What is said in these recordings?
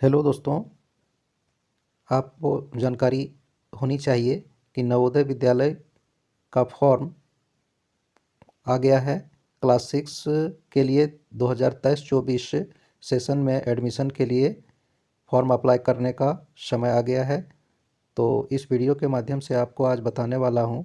Hello दोस्तों, आपको जानकारी होनी चाहिए कि नवोदय विद्यालय का फॉर्म आ गया है। क्लास 6 के लिए 2023-24 सेशन में एडमिशन के लिए फॉर्म अप्लाई करने का समय आ गया है। तो इस वीडियो के माध्यम से आपको आज बताने वाला हूँ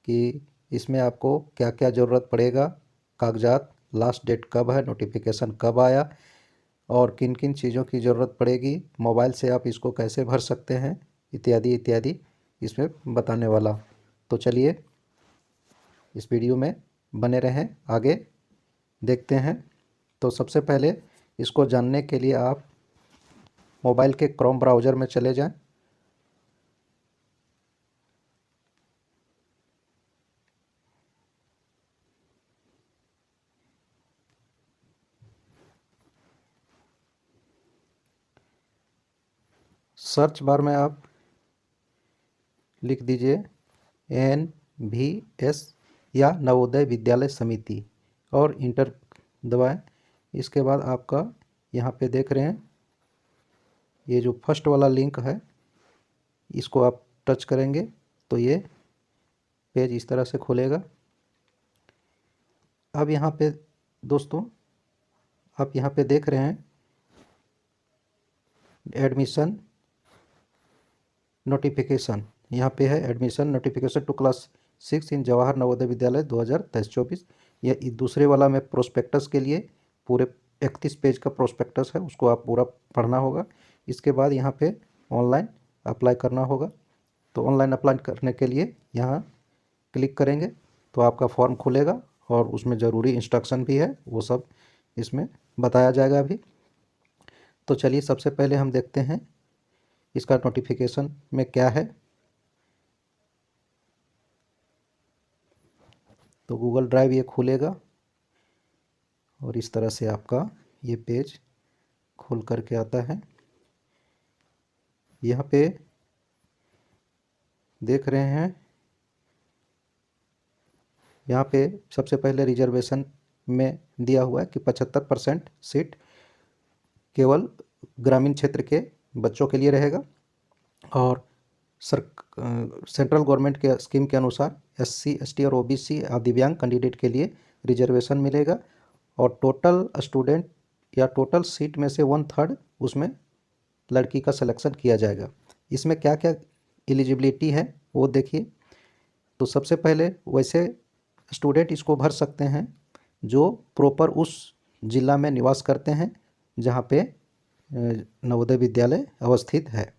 कि इसमें आपको क्या क्या ज़रूरत पड़ेगा, कागजात, लास्ट डेट कब है, नोटिफिकेशन कब आया और किन किन चीज़ों की ज़रूरत पड़ेगी, मोबाइल से आप इसको कैसे भर सकते हैं, इत्यादि इत्यादि इसमें बताने वाला। तो चलिए इस वीडियो में बने रहें, आगे देखते हैं। तो सबसे पहले इसको जानने के लिए आप मोबाइल के क्रोम ब्राउज़र में चले जाएं। सर्च बार में आप लिख दीजिए NVS या नवोदय विद्यालय समिति और इंटर दबाएं। इसके बाद आपका यहाँ पे देख रहे हैं ये जो फर्स्ट वाला लिंक है, इसको आप टच करेंगे तो ये पेज इस तरह से खुलेगा। अब यहाँ पे दोस्तों आप यहाँ पे देख रहे हैं एडमिशन नोटिफिकेशन, यहाँ पे है एडमिशन नोटिफिकेशन टू क्लास 6 इन जवाहर नवोदय विद्यालय 2023-24। यह दूसरे वाला में प्रोस्पेक्टस के लिए पूरे 31 पेज का प्रोस्पेक्टस है, उसको आप पूरा पढ़ना होगा। इसके बाद यहाँ पे ऑनलाइन अप्लाई करना होगा। तो ऑनलाइन अप्लाई करने के लिए यहाँ क्लिक करेंगे तो आपका फॉर्म खुलेगा और उसमें ज़रूरी इंस्ट्रक्शन भी है, वो सब इसमें बताया जाएगा अभी। तो चलिए सबसे पहले हम देखते हैं इसका नोटिफिकेशन में क्या है। तो गूगल ड्राइव ये खुलेगा और इस तरह से आपका ये पेज खुल करके आता है। यहाँ पे देख रहे हैं, यहाँ पे सबसे पहले रिजर्वेशन में दिया हुआ है कि 75% सीट केवल ग्रामीण क्षेत्र के बच्चों के लिए रहेगा और सेंट्रल गवर्नमेंट के स्कीम के अनुसार SC ST और OBC दिव्यांग कैंडिडेट के लिए रिजर्वेशन मिलेगा और टोटल स्टूडेंट या टोटल सीट में से 1/3 उसमें लड़की का सिलेक्शन किया जाएगा। इसमें क्या क्या एलिजिबिलिटी है वो देखिए। तो सबसे पहले वैसे स्टूडेंट इसको भर सकते हैं जो प्रॉपर उस ज़िला में निवास करते हैं जहाँ पे नवोदय विद्यालय अवस्थित है।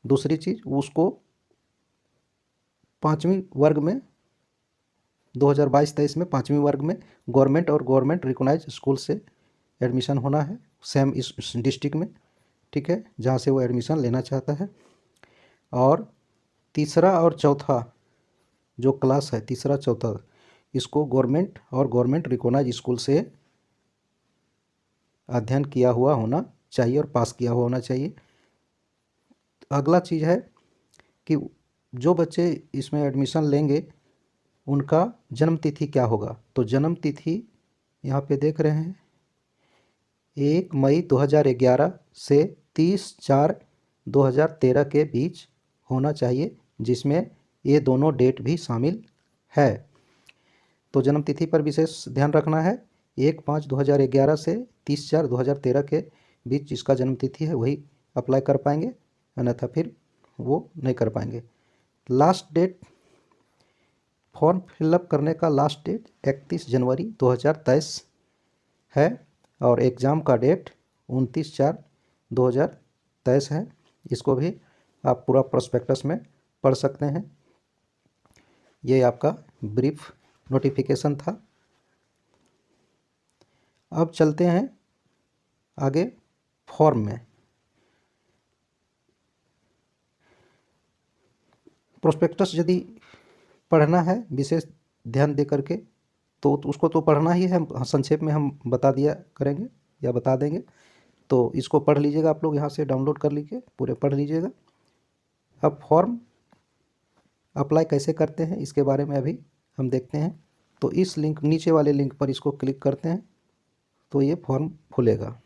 दूसरी चीज़, उसको 5वीं वर्ग में 2022-23 में 5वीं वर्ग में गवर्नमेंट और गवर्नमेंट रिकॉग्नाइज स्कूल से एडमिशन होना है, सेम इस डिस्ट्रिक्ट में, ठीक है, जहाँ से वो एडमिशन लेना चाहता है। और तीसरा और चौथा जो क्लास है, तीसरा चौथा, इसको गवर्नमेंट और गवर्नमेंट रिकॉग्नाइज स्कूल से अध्ययन किया हुआ होना चाहिए और पास किया हुआ होना चाहिए। अगला चीज़ है कि जो बच्चे इसमें एडमिशन लेंगे उनका जन्म तिथि क्या होगा। तो जन्म तिथि यहाँ पे देख रहे हैं 1 मई 2011 से 30/4/2013 के बीच होना चाहिए, जिसमें ये दोनों डेट भी शामिल है। तो जन्म तिथि पर विशेष ध्यान रखना है। 1/5/2011 से 30/4/2013 के बीच जिसका जन्म तिथि है वही अप्लाई कर पाएंगे, अन्यथा फिर वो नहीं कर पाएंगे। लास्ट डेट, फॉर्म फिलअप करने का लास्ट डेट 31 जनवरी 2023 है और एग्ज़ाम का डेट 29/4/2023 है। इसको भी आप पूरा प्रोस्पेक्टस में पढ़ सकते हैं। ये आपका ब्रीफ नोटिफिकेशन था। अब चलते हैं आगे फॉर्म में। प्रोस्पेक्टस यदि पढ़ना है विशेष ध्यान दे करके तो उसको तो पढ़ना ही है, संक्षेप में हम बता दिया करेंगे या बता देंगे। तो इसको पढ़ लीजिएगा, आप लोग यहाँ से डाउनलोड कर लीजिए, पूरे पढ़ लीजिएगा। अब फॉर्म अप्लाई कैसे करते हैं इसके बारे में अभी हम देखते हैं। तो इस लिंक, नीचे वाले लिंक पर इसको क्लिक करते हैं तो ये फॉर्म खुलेगा।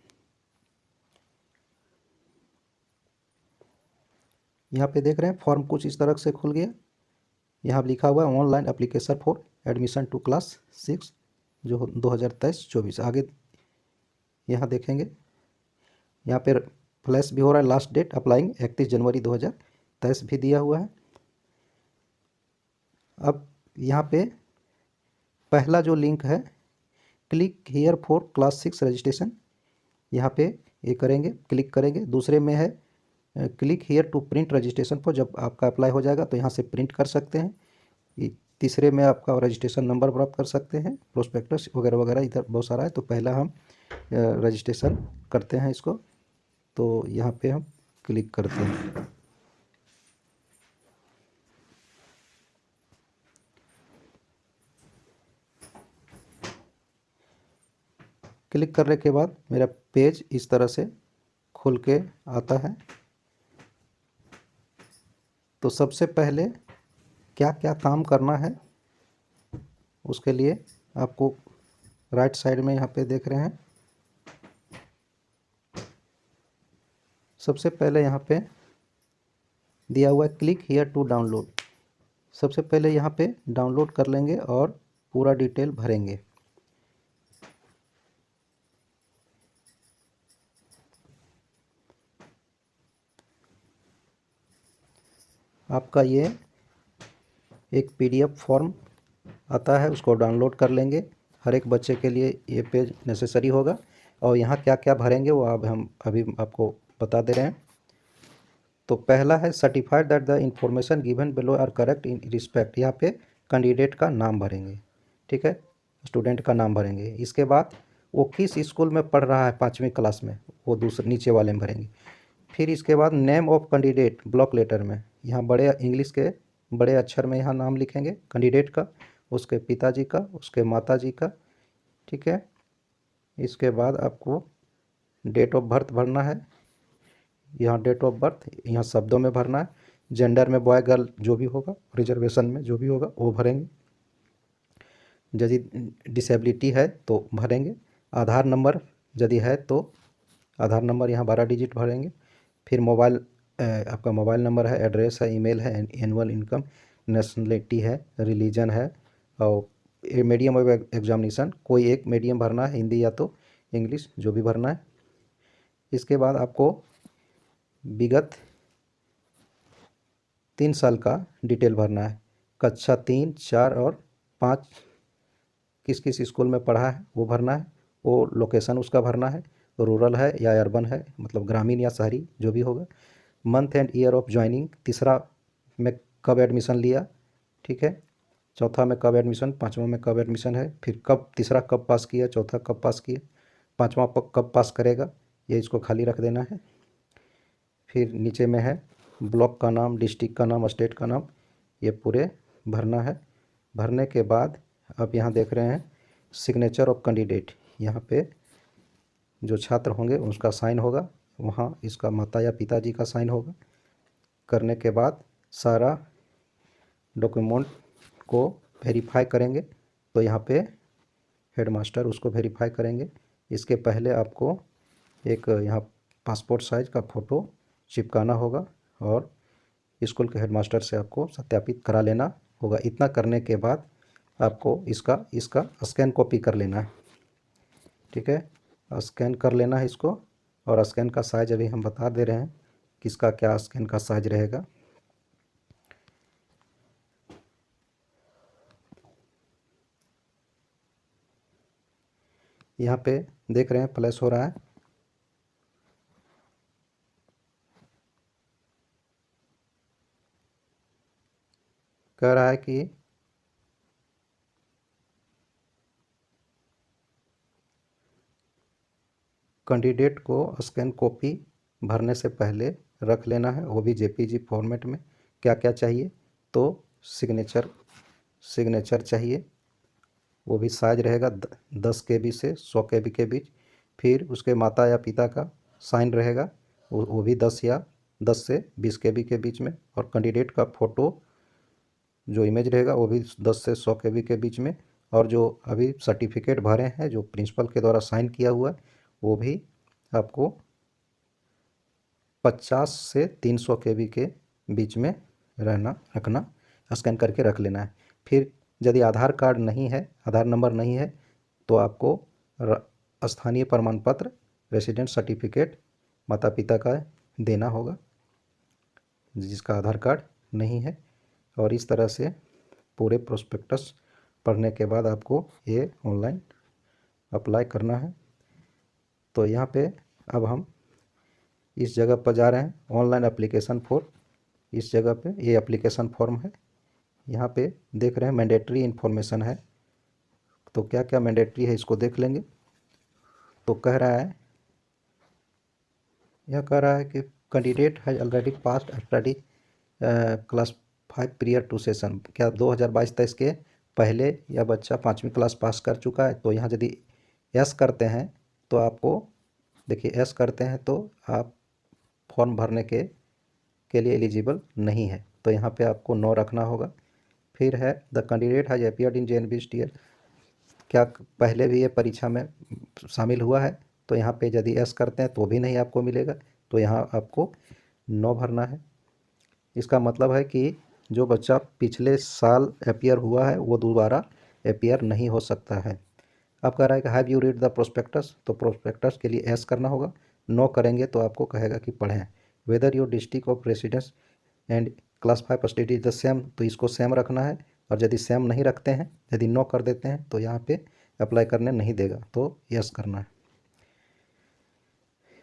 यहाँ पे देख रहे हैं फॉर्म कुछ इस तरह से खुल गया। यहाँ लिखा हुआ है online application for admission to class 6 जो 2023-24। आगे यहाँ देखेंगे, यहाँ पर फ्लैश भी हो रहा है, लास्ट डेट अप्लाइंग 31 जनवरी 2023 भी दिया हुआ है। अब यहाँ पे पहला जो लिंक है, click here for class 6 registration, यहाँ पे ये करेंगे, क्लिक करेंगे। दूसरे में है click here to print registration for, जब आपका अप्लाई हो जाएगा तो यहाँ से प्रिंट कर सकते हैं। तीसरे में आपका रजिस्ट्रेशन नंबर प्राप्त कर सकते हैं, प्रोस्पेक्टस वगैरह वगैरह इधर बहुत सारा है। तो पहला हम रजिस्ट्रेशन करते हैं इसको, तो यहाँ पे हम क्लिक करते हैं। क्लिक करने के बाद मेरा पेज इस तरह से खुल के आता है। तो सबसे पहले क्या क्या काम करना है उसके लिए आपको राइट साइड में यहाँ पे देख रहे हैं, सबसे पहले यहाँ पे दिया हुआ है क्लिक हियर टू डाउनलोड। सबसे पहले यहाँ पे डाउनलोड कर लेंगे और पूरा डिटेल भरेंगे। आपका ये एक पीडीएफ फॉर्म आता है, उसको डाउनलोड कर लेंगे। हर एक बच्चे के लिए ये पेज नेसेसरी होगा। और यहाँ क्या क्या भरेंगे वो अब हम अभी आपको बता दे रहे हैं। तो पहला है certified that the information given below are correct in respect. यहाँ पे कैंडिडेट का नाम भरेंगे, ठीक है, स्टूडेंट का नाम भरेंगे। इसके बाद वो किस स्कूल में पढ़ रहा है 5वीं क्लास में, वो दूसरे नीचे वाले में भरेंगे। फिर इसके बाद name of candidate block letter में, यहाँ बड़े इंग्लिश के बड़े अक्षर में यहाँ नाम लिखेंगे कैंडिडेट का, उसके पिताजी का, उसके माताजी का, ठीक है। इसके बाद आपको डेट ऑफ बर्थ भरना है, यहाँ डेट ऑफ बर्थ यहाँ शब्दों में भरना है। जेंडर में बॉय गर्ल जो भी होगा, रिजर्वेशन में जो भी होगा वो भरेंगे। यदि डिसेबिलिटी है तो भरेंगे। आधार नंबर यदि है तो आधार नंबर यहाँ 12 डिजिट भरेंगे। फिर मोबाइल, आपका मोबाइल नंबर है, एड्रेस है, ईमेल है, एनुअल इनकम, नेशनलिटी है, रिलीजन है, और मीडियम ऑफ एग्जामिनेशन कोई एक मीडियम भरना है, हिंदी या तो इंग्लिश जो भी भरना है। इसके बाद आपको विगत 3 साल का डिटेल भरना है, कक्षा 3, 4 और 5 किस किस स्कूल में पढ़ा है वो भरना है। वो लोकेशन उसका भरना है, रूरल है या अर्बन है, मतलब ग्रामीण या शहरी जो भी होगा। Month and year of joining, तीसरा में कब एडमिशन लिया, ठीक है, चौथा में कब एडमिशन, पाँचवा में कब एडमिशन है, फिर कब तीसरा कब पास किया, चौथा कब पास किया, पाँचवा कब पास करेगा, ये इसको खाली रख देना है। फिर नीचे में है ब्लॉक का नाम, डिस्ट्रिक्ट का नाम, स्टेट का नाम, ये पूरे भरना है। भरने के बाद आप यहाँ देख रहे हैं सिग्नेचर ऑफ कैंडिडेट, यहाँ पे जो छात्र होंगे उसका साइन होगा, वहाँ इसका माता या पिताजी का साइन होगा। करने के बाद सारा डॉक्यूमेंट को वेरीफाई करेंगे, तो यहाँ पे हेडमास्टर उसको वेरीफाई करेंगे। इसके पहले आपको एक यहाँ पासपोर्ट साइज का फ़ोटो चिपकाना होगा और स्कूल के हेडमास्टर से आपको सत्यापित करा लेना होगा। इतना करने के बाद आपको इसका स्कैन कॉपी कर लेना है, ठीक है, स्कैन कर लेना है इसको। और स्कैन का साइज अभी हम बता दे रहे हैं किसका क्या स्कैन का साइज रहेगा। यहाँ पे देख रहे हैं फ्लैश हो रहा है, कह रहा है कि कैंडिडेट को स्कैन कॉपी भरने से पहले रख लेना है, वो भी जेपीजी फॉर्मेट में। क्या क्या चाहिए, तो सिग्नेचर चाहिए, वो भी साइज रहेगा 10 KB से 100 KB के बीच। फिर उसके माता या पिता का साइन रहेगा, वो भी 10 से 20 KB के बीच में। और कैंडिडेट का फ़ोटो जो इमेज रहेगा वो भी 10 से 100 KB के बीच में। और जो अभी सर्टिफिकेट भरे हैं जो प्रिंसिपल के द्वारा साइन किया हुआ है वो भी आपको 50 से 300 KB के बीच में रखना, स्कैन करके रख लेना है। फिर यदि आधार कार्ड नहीं है, आधार नंबर नहीं है, तो आपको स्थानीय प्रमाण पत्र, रेसिडेंट सर्टिफिकेट माता पिता का देना होगा जिसका आधार कार्ड नहीं है। और इस तरह से पूरे प्रोस्पेक्टस पढ़ने के बाद आपको ये ऑनलाइन अप्लाई करना है। तो यहाँ पे अब हम इस जगह पर जा रहे हैं, ऑनलाइन एप्लीकेशन फॉर्म। इस जगह पे ये एप्लीकेशन फॉर्म है। यहाँ पे देख रहे हैं मैंडेटरी इन्फॉर्मेशन है। तो क्या क्या मैंडेटरी है इसको देख लेंगे। तो कह रहा है, यह कह रहा है कि candidate has already passed study class 5 prior to session. क्या 2022-23 के पहले यह बच्चा 5वीं क्लास पास कर चुका है? तो यहाँ यदि यस करते हैं तो आपको, देखिए यस करते हैं तो आप फॉर्म भरने के लिए एलिजिबल नहीं है, तो यहाँ पे आपको नो रखना होगा। फिर है the candidate has appeared in JNBSTL। क्या पहले भी ये परीक्षा में शामिल हुआ है? तो यहाँ पे यदि यस करते हैं तो भी नहीं आपको मिलेगा, तो यहाँ आपको नो भरना है। इसका मतलब है कि जो बच्चा पिछले साल अपीयर हुआ है वो दोबारा अपीयर नहीं हो सकता है। अब कह रहा है कि have you read the prospectus. तो प्रोस्पेक्टस के लिए एस करना होगा, नो करेंगे तो आपको कहेगा कि पढ़ें। Whether your district of residence and class 5 study is the same, तो इसको सेम रखना है। और यदि सेम नहीं रखते हैं, यदि नो कर देते हैं, तो यहाँ पे अप्लाई करने नहीं देगा, तो यस करना है।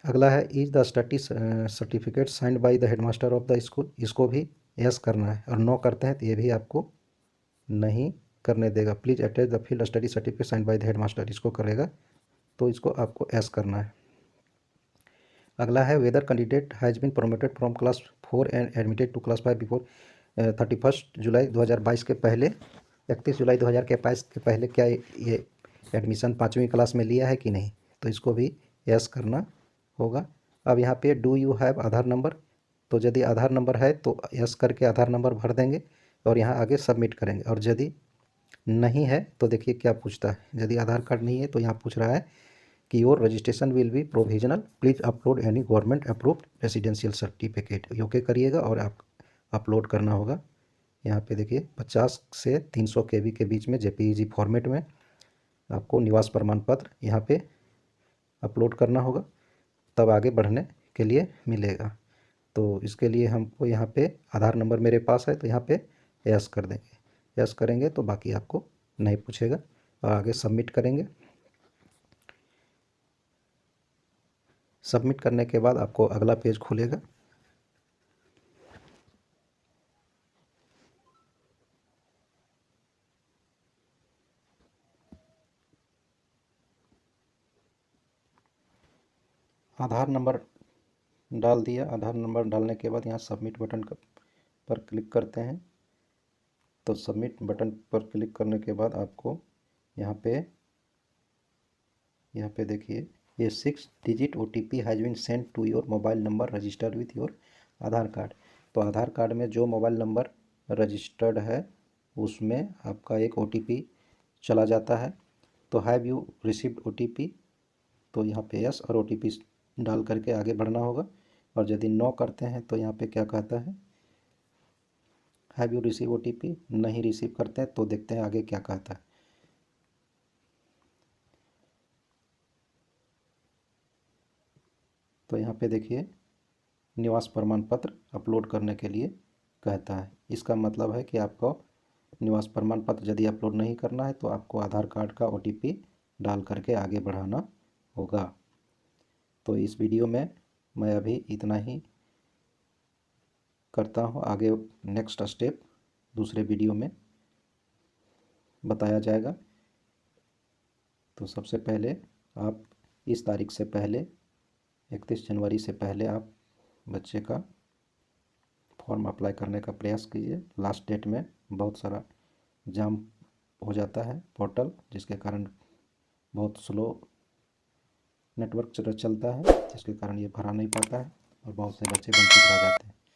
अगला है is the study certificate signed by the headmaster of the school. इसको भी यस करना है। और नो करते हैं तो ये भी आपको नहीं करने देगा। Please attach the field study certificate signed by the headmaster, इसको करेगा तो इसको आपको यस करना है। अगला है whether candidate has been promoted from class 4 and admitted to class 5 before 31 July 2022 के पहले, 31 जुलाई 2022 के पहले क्या ये एडमिशन 5वीं क्लास में लिया है कि नहीं, तो इसको भी यस करना होगा। अब यहाँ पे do you have Aadhaar number, तो यदि आधार नंबर है तो यस करके आधार नंबर भर देंगे और यहाँ आगे सबमिट करेंगे। और यदि नहीं है तो देखिए क्या पूछता है। यदि आधार कार्ड नहीं है तो यहाँ पूछ रहा है कि your registration will be provisional, please upload any government approved residential certificate. Okay करिएगा और आप अपलोड करना होगा। यहाँ पे देखिए 50 से 300 KB के बीच में JPEG फॉर्मेट में आपको निवास प्रमाण पत्र यहाँ पे अपलोड करना होगा, तब आगे बढ़ने के लिए मिलेगा। तो इसके लिए हमको यहाँ पे आधार नंबर मेरे पास है तो यहाँ पे यस कर देंगे। यस करेंगे तो बाकी आपको नहीं पूछेगा और आगे सबमिट करेंगे। सबमिट करने के बाद आपको अगला पेज खुलेगा। आधार नंबर डाल दिया। आधार नंबर डालने के बाद यहाँ सबमिट बटन पर क्लिक करते हैं। तो सबमिट बटन पर क्लिक करने के बाद आपको यहाँ पे देखिए ये 6 digit OTP has been sent to your mobile number registered with your Aadhaar card. तो आधार कार्ड में जो मोबाइल नंबर रजिस्टर्ड है उसमें आपका एक OTP चला जाता है। तो हैव यू रिसीव्ड OTP, तो यहाँ पे यस और OTP डाल करके आगे बढ़ना होगा। और यदि नो करते हैं तो यहाँ पे क्या कहता है, हैव यू रिसीव OTP, नहीं रिसीव करते हैं तो देखते हैं आगे क्या कहता है। तो यहाँ पे देखिए निवास प्रमाण पत्र अपलोड करने के लिए कहता है। इसका मतलब है कि आपको निवास प्रमाण पत्र यदि अपलोड नहीं करना है तो आपको आधार कार्ड का OTP डाल करके आगे बढ़ाना होगा। तो इस वीडियो में मैं अभी इतना ही करता हूँ। आगे नेक्स्ट स्टेप दूसरे वीडियो में बताया जाएगा। तो सबसे पहले आप इस तारीख से पहले 31 जनवरी से पहले आप बच्चे का फॉर्म अप्लाई करने का प्रयास कीजिए। लास्ट डेट में बहुत सारा जाम हो जाता है पोर्टल, जिसके कारण बहुत स्लो नेटवर्क चलता है, जिसके कारण ये भरा नहीं पाता है और बहुत से बच्चे वंचित रह जाते हैं।